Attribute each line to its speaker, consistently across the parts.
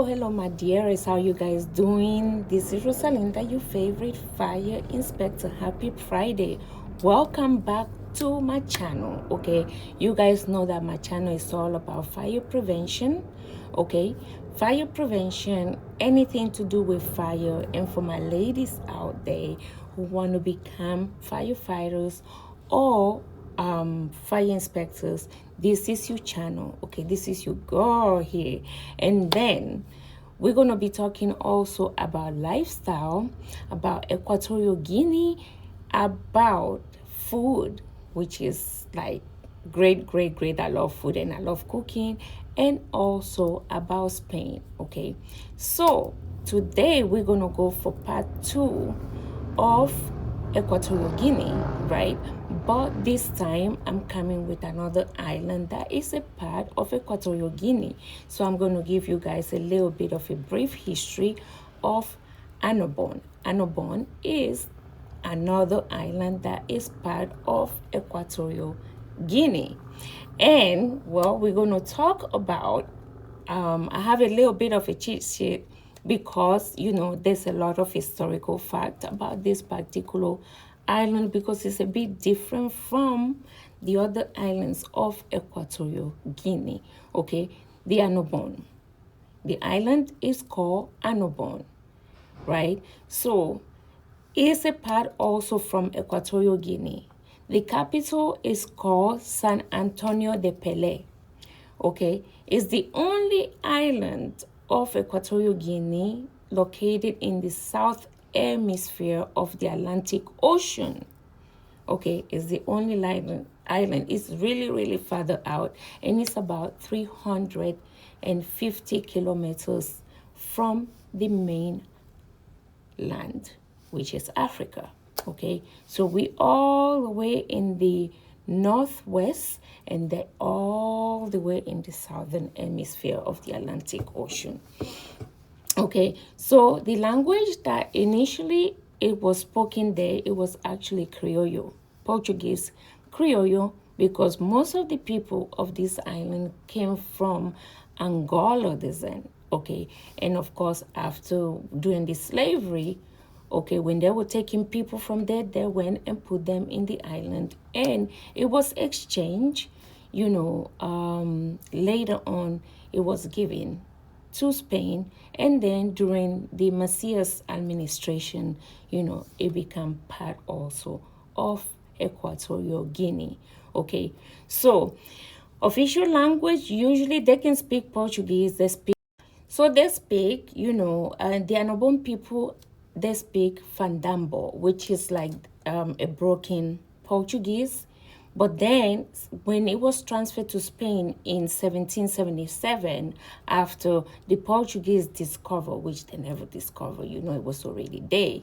Speaker 1: Hello, my dearest. How you guys doing? This is Rosalinda, your favorite fire inspector. Happy Friday. Welcome back to my channel. Okay, you guys know that my channel is all about fire prevention. Okay, fire prevention, anything to do with fire. And for my ladies out there who want to become firefighters or fire inspectors, this is your channel. Okay, this is your girl here. And then we're going to be talking also about lifestyle, about Equatorial Guinea, about food, which is like great. I love food and I love cooking, and also about Spain. Okay, so today we're going to go for part 2 of Equatorial Guinea, right? But this time I'm coming with another island that is a part of Equatorial Guinea. So I'm going to give you guys a little bit of a brief history of Annobon. Annobon is another island that is part of Equatorial Guinea. And well, we're going to talk about I have a little bit of a cheat sheet because, you know, there's a lot of historical fact about this particular island because it's a bit different from the other islands of Equatorial Guinea. Okay, the Annobon. The island is called Annobon, right? So it's a part also from Equatorial Guinea. The capital is called San Antonio de Pelé. Okay, it's the only island of Equatorial Guinea located in the south hemisphere of the Atlantic Ocean. Okay, it's the only island. It's really farther out, and it's about 350 kilometers from the main land, which is Africa. Okay, so we all the way in the northwest, and they're all the way in the southern hemisphere of the Atlantic Ocean. Okay, so the language that initially it was spoken there, it was actually Creole, Portuguese Creole, because most of the people of this island came from Angola descent. Okay, and of course after doing the slavery, okay, when they were taking people from there, they went and put them in the island, and it was exchanged. You know, later on, it was given to Spain, and then during the Macias administration, you know, it became part also of Equatorial Guinea. Okay, so official language, usually they can speak Portuguese, they speak, you know, the Anobon people, they speak Fandambo, which is like a broken Portuguese. But then when it was transferred to Spain in 1777, after the Portuguese discovered, which they never discovered, you know, it was already there.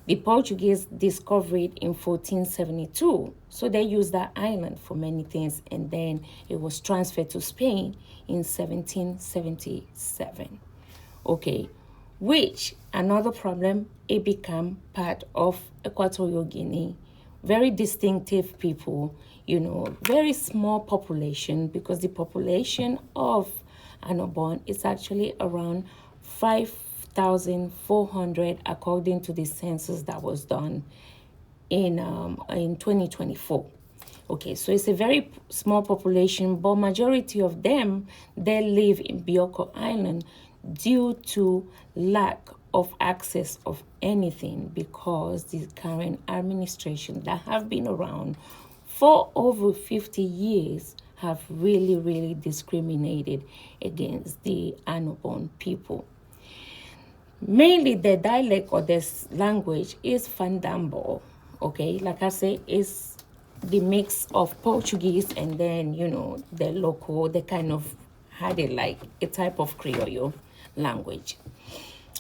Speaker 1: The Portuguese discovered it in 1472. So they used that island for many things, and then it was transferred to Spain in 1777. Okay, which another problem, it became part of Equatorial Guinea. Very distinctive people, you know, very small population, because the population of Annobon is actually around 5,400 according to the census that was done in 2024. Okay, so it's a very small population, but majority of them, they live in Bioko Island due to lack of access of anything, because the current administration that have been around for over 50 years have really discriminated against the Annobon people. Mainly the dialect or this language is Fandambo. Okay, like I say, it's the mix of Portuguese and then, you know, the local, they kind of had it like a type of Creole language.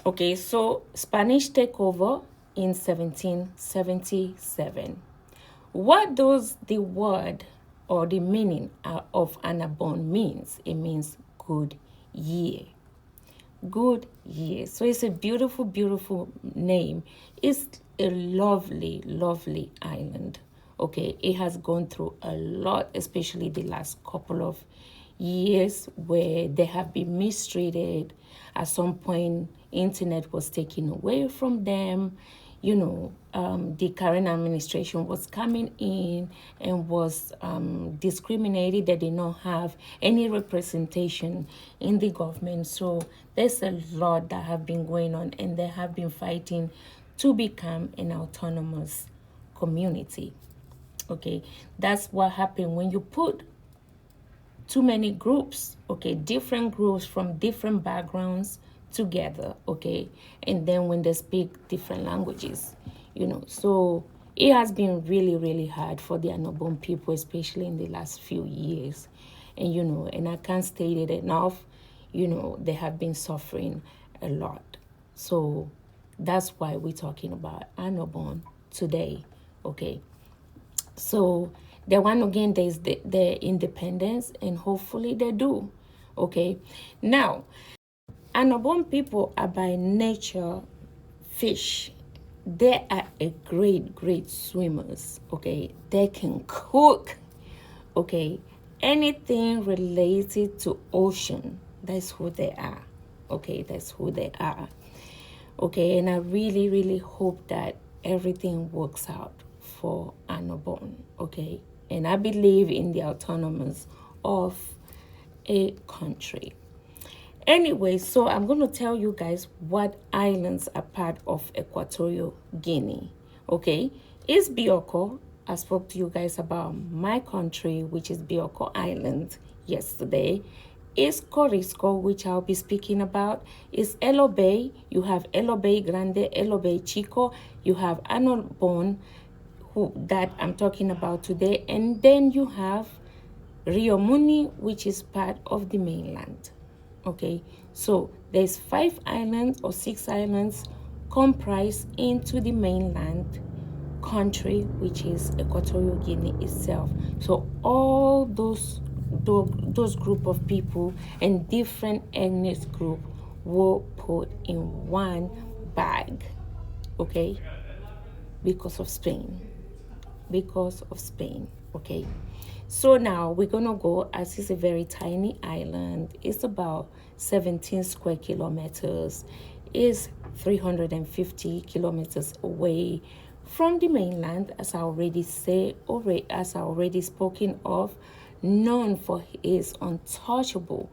Speaker 1: Okay, so Spanish take over in 1777. What does the word or the meaning of Annobon means? It means good year. Good year. So it's a beautiful name. It's a lovely island. Okay, it has gone through a lot, especially the last couple of years where they have been mistreated. At some point, internet was taken away from them. The current administration was coming in and was discriminated. They did not have any representation in the government. So there's a lot that have been going on, and they have been fighting to become an autonomous community. Okay, that's what happened when you put too many groups, okay, different groups from different backgrounds together, okay, and then when they speak different languages, so it has been really, really hard for the Annobon people, especially in the last few years. And and I can't state it enough, they have been suffering a lot. So that's why we're talking about Annobon today, okay. So they want again there's their independence, and hopefully they do, okay. Now, Annobon people are by nature fish. They are a great swimmers, okay. They can cook, okay. Anything related to ocean, that's who they are, okay. That's who they are, okay. And I really, really hope that everything works out for Annobon, okay. And I believe in the autonomy of a country. Anyway, so I'm going to tell you guys what islands are part of Equatorial Guinea, okay. It's Bioko. I spoke to you guys about my country, which is Bioko Island, yesterday. Is Corisco, which I'll be speaking about. Is Elo Bay. You have Elo Bay Grande, Elo Bay Chico. You have Annobon, that I'm talking about today. And then you have Rio Muni, which is part of the mainland. Okay, so there's 5 islands or 6 islands comprised into the mainland country, which is Equatorial Guinea itself. So all those group of people and different ethnic group were put in one bag, okay, because of Spain, okay. So now we're gonna go, as it's a very tiny island. It's about 17 square kilometers. It's 350 kilometers away from the mainland, as I already spoken of, known for its untouchable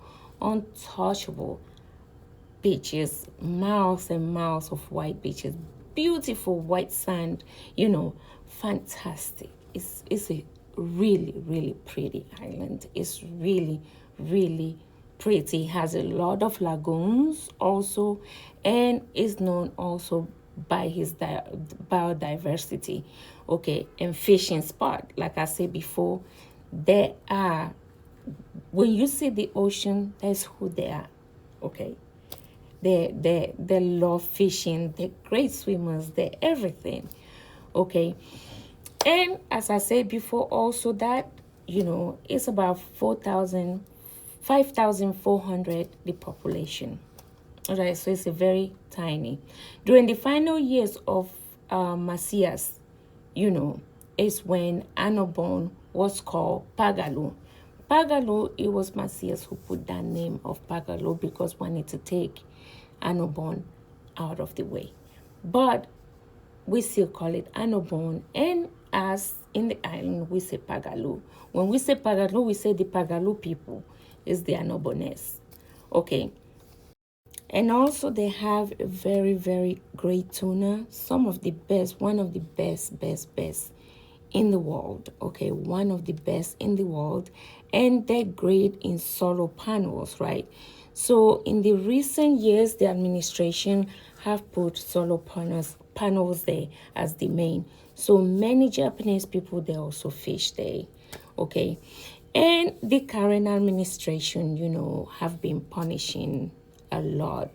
Speaker 1: beaches, miles and miles of white beaches, beautiful white sand, fantastic. It's a really pretty island. It's really pretty. It has a lot of lagoons also, and is known also by his biodiversity, okay, and fishing spot. Like I said before, they are, when you see the ocean, that's who they are, okay. They love fishing. They're great swimmers. They're everything, okay. And as I said before also, that it's about 5,400 the population. All right, so it's a very tiny. During the final years of Macias, is when Annobon was called Pagalu. Pagalu, it was Macias who put that name of Pagalu because wanted to take Annobon out of the way. But we still call it Annobon, and as in the island, we say Pagalu. When we say Pagalu, we say the Pagalu people is the Annobonese, okay. And also they have a very great tuna, one of the best in the world, okay, one of the best in the world. And they're great in solar panels, right? So in the recent years, the administration have put solar panels there as the main. So many Japanese people, they also fish there, okay. And the current administration, have been punishing a lot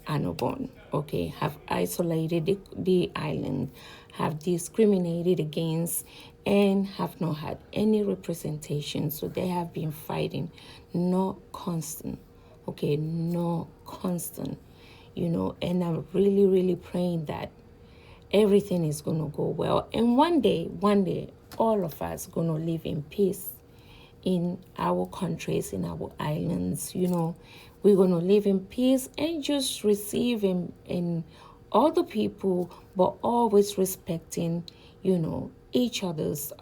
Speaker 1: Annobon, okay, have isolated the island, have discriminated against, and have not had any representation. So they have been fighting, no constant, okay, no constant, and I'm really praying that everything is going to go well. And one day, all of us going to live in peace in our countries, in our islands. You know, we're going to live in peace and just receive in other people, but always respecting, you know, each other's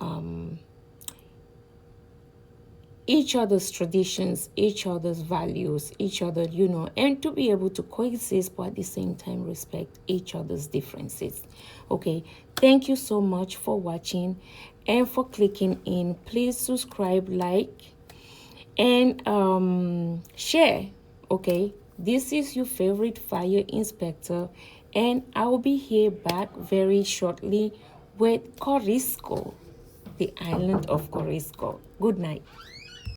Speaker 1: traditions, each other's values, each other, you know, and to be able to coexist, but at the same time respect each other's differences. Okay, thank you so much for watching and for clicking in. Please subscribe, like, and share. Okay, this is your favorite fire inspector, and I'll be here back very shortly with Corisco, the island of Corisco. Good night.